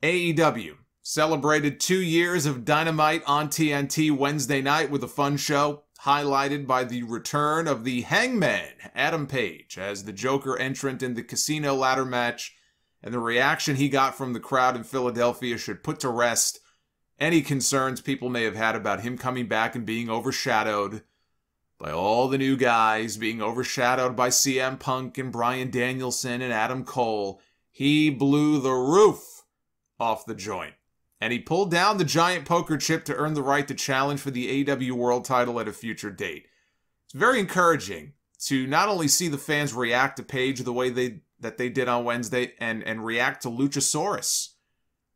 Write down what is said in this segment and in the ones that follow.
AEW celebrated 2 years of Dynamite on TNT Wednesday night with a fun show, highlighted by the return of the Hangman Adam Page as the Joker entrant in the casino ladder match, and the reaction he got from the crowd in Philadelphia should put to rest any concerns people may have had about him coming back and being overshadowed by all the new guys, being overshadowed by CM Punk and Bryan Danielson and Adam Cole. He blew the roof off the joint. And he pulled down the giant poker chip to earn the right to challenge for the AEW World title at a future date. It's very encouraging to not only see the fans react to Page the way that they did on Wednesday and react to Luchasaurus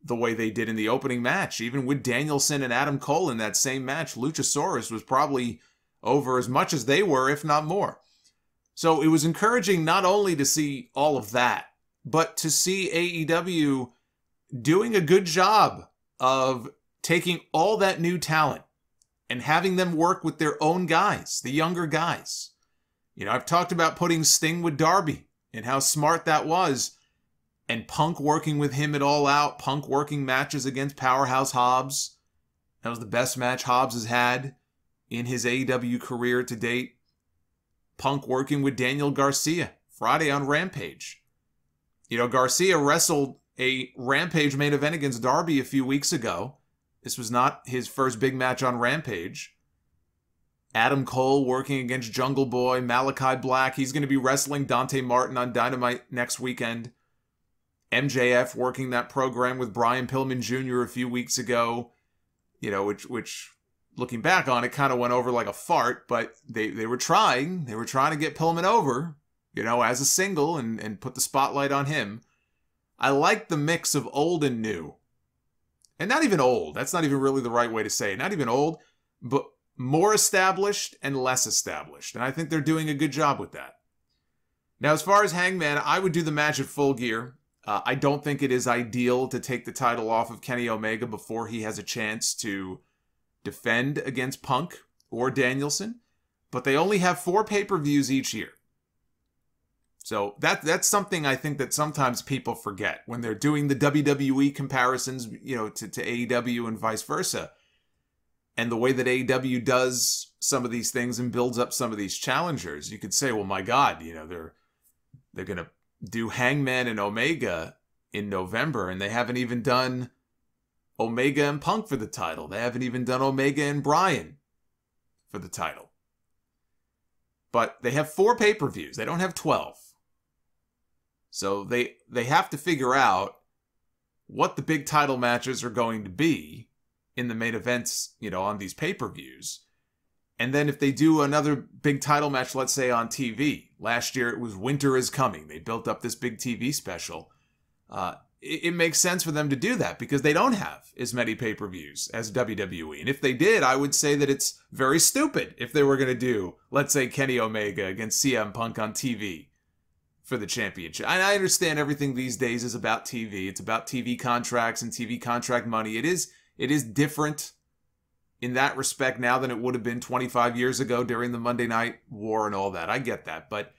the way they did in the opening match. Even with Danielson and Adam Cole in that same match, Luchasaurus was probably over as much as they were, if not more. So it was encouraging not only to see all of that, but to see AEW doing a good job of taking all that new talent and having them work with their own guys, the younger guys. You know, I've talked about putting Sting with Darby and how smart that was, and Punk working with him at All Out, Punk working matches against Powerhouse Hobbs. That was the best match Hobbs has had in his AEW career to date. Punk working with Daniel Garcia Friday on Rampage. You know, Garcia wrestled a Rampage main event against Darby a few weeks ago. This was not his first big match on Rampage. Adam Cole working against Jungle Boy, Malachi Black. He's going to be wrestling Dante Martin on Dynamite next weekend. MJF working that program with Brian Pillman Jr. a few weeks ago. You know, which looking back on it kind of went over like a fart, but they were trying. They were trying to get Pillman over, you know, as a single and put the spotlight on him. I like the mix of old and new. And not even old. That's not even really the right way to say it. Not even old, but more established and less established. And I think they're doing a good job with that. Now, as far as Hangman, I would do the match at Full Gear. I don't think it is ideal to take the title off of Kenny Omega before he has a chance to defend against Punk or Danielson. But they only have 4 pay-per-views each year. So that's something I think that sometimes people forget when they're doing the WWE comparisons, you know, to AEW and vice versa. And the way that AEW does some of these things and builds up some of these challengers, you could say, well, my God, you know, they're going to do Hangman and Omega in November, and they haven't even done Omega and Punk for the title. They haven't even done Omega and Bryan for the title. But they have 4 pay-per-views. They don't have 12. So they have to figure out what the big title matches are going to be in the main events, you know, on these pay-per-views. And then if they do another big title match, let's say on TV. Last year it was Winter is Coming. They built up this big TV special. It makes sense for them to do that because they don't have as many pay-per-views as WWE. And if they did, I would say that it's very stupid if they were going to do, let's say, Kenny Omega against CM Punk on TV for the championship. And I understand everything these days is about TV. It's about TV contracts and TV contract money. It is different in that respect now than it would have been 25 years ago during the Monday Night War and all that. I get that. But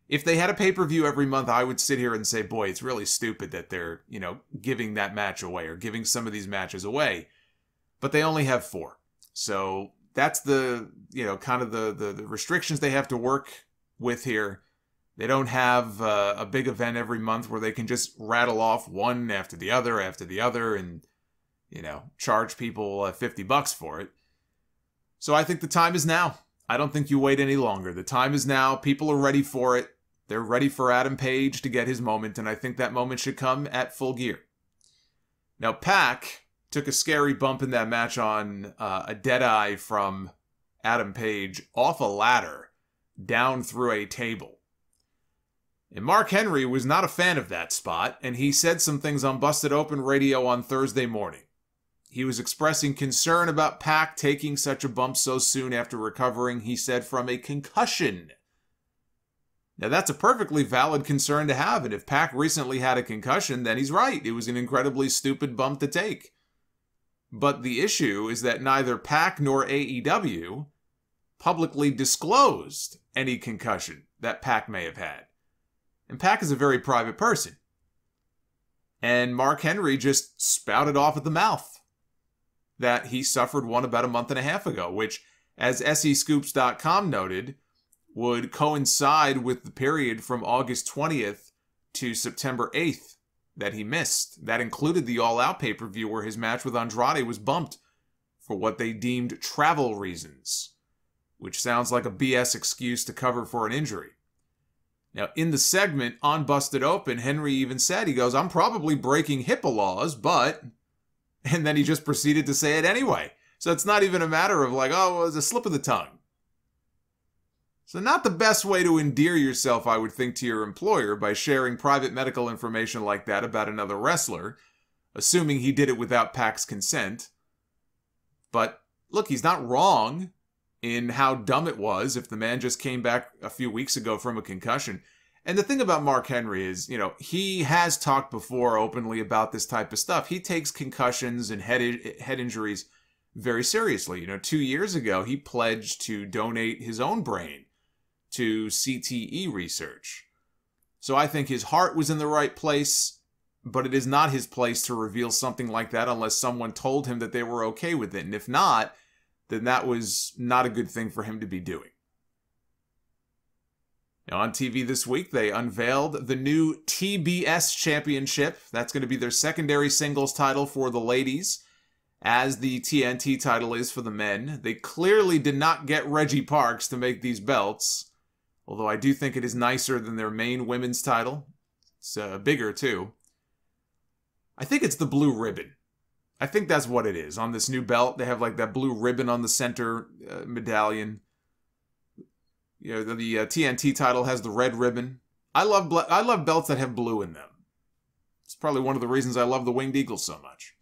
if they had a pay-per-view every month, I would sit here and say, boy, it's really stupid that they're, you know, giving that match away or giving some of these matches away. But they only have 4. So that's the, you know, kind of the restrictions they have to work with here. They don't have a big event every month where they can just rattle off one after the other and, you know, charge people $50 for it. So I think the time is now. I don't think you wait any longer. The time is now. People are ready for it. They're ready for Adam Page to get his moment, and I think that moment should come at Full Gear. Now, Pac took a scary bump in that match on a deadeye from Adam Page off a ladder down through a table. And Mark Henry was not a fan of that spot, and he said some things on Busted Open Radio on Thursday morning. He was expressing concern about Pac taking such a bump so soon after recovering, he said, from a concussion. Now, that's a perfectly valid concern to have, and if Pac recently had a concussion, then he's right. It was an incredibly stupid bump to take. But the issue is that neither Pac nor AEW publicly disclosed any concussion that Pac may have had. And Pac is a very private person. And Mark Henry just spouted off at the mouth that he suffered one about a month and a half ago, which, as SEScoops.com noted, would coincide with the period from August 20th to September 8th that he missed. That included the All Out pay-per-view where his match with Andrade was bumped for what they deemed travel reasons, which sounds like a BS excuse to cover for an injury. Now, in the segment on Busted Open, Henry even said, he goes, "I'm probably breaking HIPAA laws, but..." And then he just proceeded to say it anyway. So it's not even a matter of like, oh, it was a slip of the tongue. So not the best way to endear yourself, I would think, to your employer by sharing private medical information like that about another wrestler, assuming he did it without PAC's consent. But look, he's not wrong in how dumb it was if the man just came back a few weeks ago from a concussion. And the thing about Mark Henry is, you know, he has talked before openly about this type of stuff. He takes concussions and head injuries very seriously. You know, 2 years ago, he pledged to donate his own brain to CTE research. So I think his heart was in the right place, but it is not his place to reveal something like that unless someone told him that they were okay with it. And if not, then that was not a good thing for him to be doing. Now, on TV this week, they unveiled the new TBS championship. That's going to be their secondary singles title for the ladies, as the TNT title is for the men. They clearly did not get Reggie Parks to make these belts, although I do think it is nicer than their main women's title. It's bigger, too. I think it's the blue ribbon. I think that's what it is. On this new belt, they have like that blue ribbon on the center medallion. You know, the TNT title has the red ribbon. I love belts that have blue in them. It's probably one of the reasons I love the Winged Eagle so much.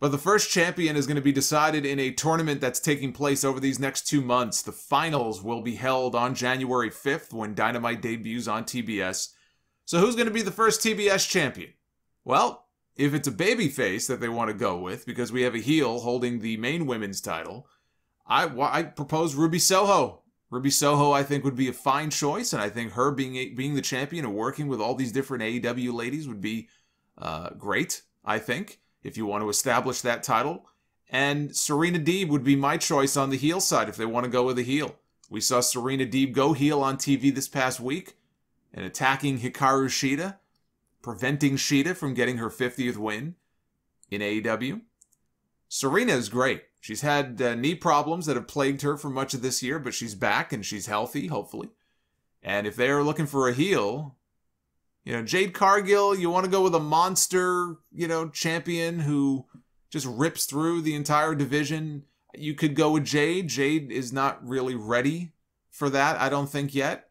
But the first champion is going to be decided in a tournament that's taking place over these next 2 months. The finals will be held on January 5th when Dynamite debuts on TBS. So who's going to be the first TBS champion? Well, if it's a babyface that they want to go with, because we have a heel holding the main women's title, I propose Ruby Soho. Ruby Soho, I think, would be a fine choice, and I think her being the champion and working with all these different AEW ladies would be great, I think, if you want to establish that title. And Serena Deeb would be my choice on the heel side if they want to go with a heel. We saw Serena Deeb go heel on TV this past week and attacking Hikaru Shida, preventing Shida from getting her 50th win in AEW. Serena is great. She's had knee problems that have plagued her for much of this year, but she's back and she's healthy, hopefully. And if they're looking for a heel, you know, Jade Cargill, you want to go with a monster, you know, champion who just rips through the entire division. You could go with Jade. Jade is not really ready for that, I don't think, yet.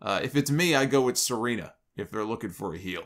If it's me, I go with Serena if they're looking for a heel.